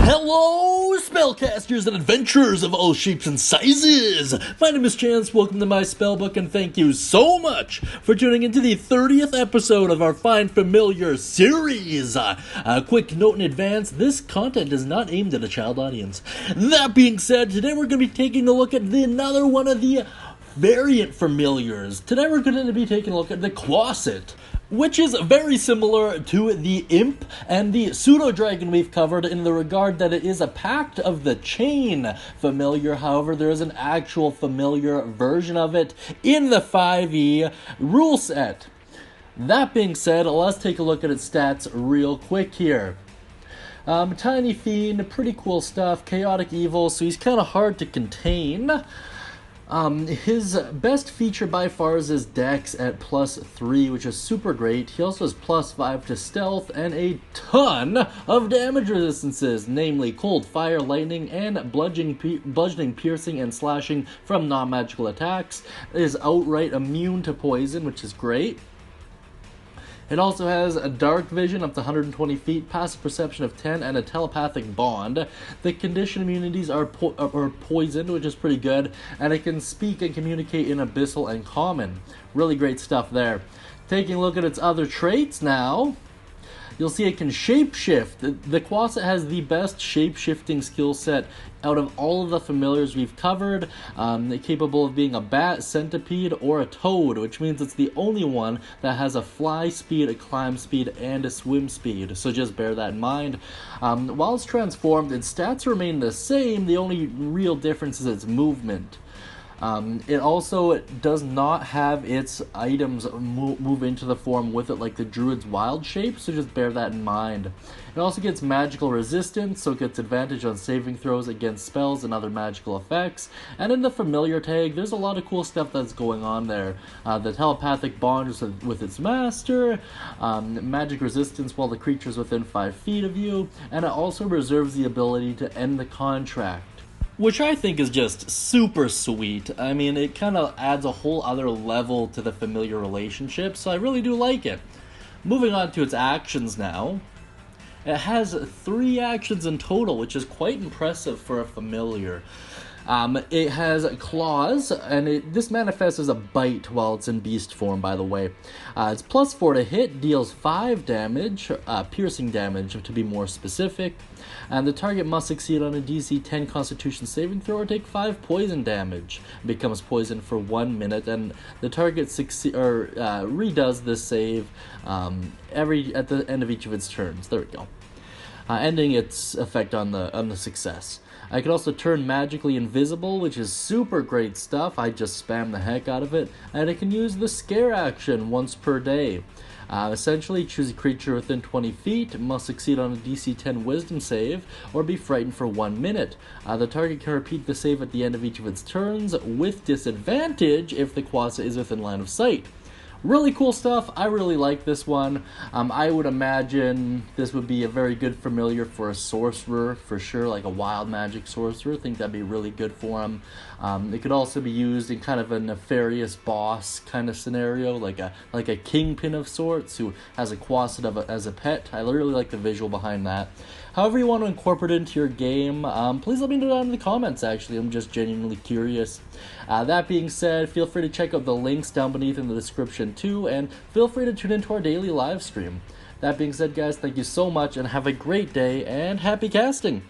Hello, spellcasters and adventurers of all shapes and sizes! My name is Chance, welcome to my Spellbook, and thank you so much for tuning into the 30th episode of our Find Familiar series! A quick note in advance, this content is not aimed at a child audience. That being said, today we're going to be taking a look at another one of the variant familiars. Today we're going to be taking a look at the Quasit, which is very similar to the Imp and the Pseudo-Dragon we've covered in the regard that it is a Pact of the Chain familiar. However, there is an actual familiar version of it in the 5e rule set. That being said, let's take a look at its stats real quick here. Tiny Fiend, pretty cool stuff, chaotic evil, so he's kind of hard to contain. His best feature by far is his dex at +3, which is super great. He also has +5 to stealth and a ton of damage resistances, namely cold, fire, lightning, and bludgeoning, piercing, and slashing from non-magical attacks. It is outright immune to poison, which is great. It also has a dark vision up to 120 feet, passive perception of 10, and a telepathic bond. The condition immunities are poisoned, which is pretty good, and it can speak and communicate in abyssal and common. Really great stuff there. Taking a look at its other traits now, you'll see it can shapeshift. The Quasit has the best shapeshifting skill set out of all of the familiars we've covered, capable of being a bat, centipede, or a toad, which means it's the only one that has a fly speed, a climb speed, and a swim speed, so just bear that in mind. While it's transformed, its stats remain the same, the only real difference is its movement. It also does not have its items move into the form with it like the Druid's wild shape, so just bear that in mind. It also gets magical resistance, so it gets advantage on saving throws against spells and other magical effects. And in the familiar tag, there's a lot of cool stuff that's going on there. The telepathic bond is with its master, magic resistance while the creature's within 5 feet of you, and it also reserves the ability to end the contract, which I think is just super sweet. I mean, it kind of adds a whole other level to the familiar relationship, so I really do like it. Moving on to its actions now. It has 3 actions in total, which is quite impressive for a familiar. It has claws, and this manifests as a bite while it's in beast form, by the way. It's +4 to hit, deals 5 damage, piercing damage to be more specific, and the target must succeed on a DC 10 Constitution saving throw or take 5 poison damage. It becomes poisoned for 1 minute, and the target redoes this save at the end of each of its turns. There we go. Ending its effect on the success. I can also turn magically invisible, which is super great stuff. I just spam the heck out of it. And I can use the scare action once per day. Essentially, choose a creature within 20 feet, must succeed on a DC 10 wisdom save, or be frightened for 1 minute. The target can repeat the save at the end of each of its turns, with disadvantage if the Quasit is within line of sight. Really cool stuff. I really like this one. I would imagine this would be a very good familiar for a sorcerer, for sure, like a wild magic sorcerer. I think that'd be really good for him. It could also be used in kind of a nefarious boss kind of scenario, like a kingpin of sorts who has a Quasit as a pet. I really like the visual behind that. However you want to incorporate it into your game, please let me know down in the comments, actually. I'm just genuinely curious. That being said, feel free to check out the links down beneath in the description too, and feel free to tune into our daily live stream. That being said, guys, thank you so much, and have a great day, and happy casting!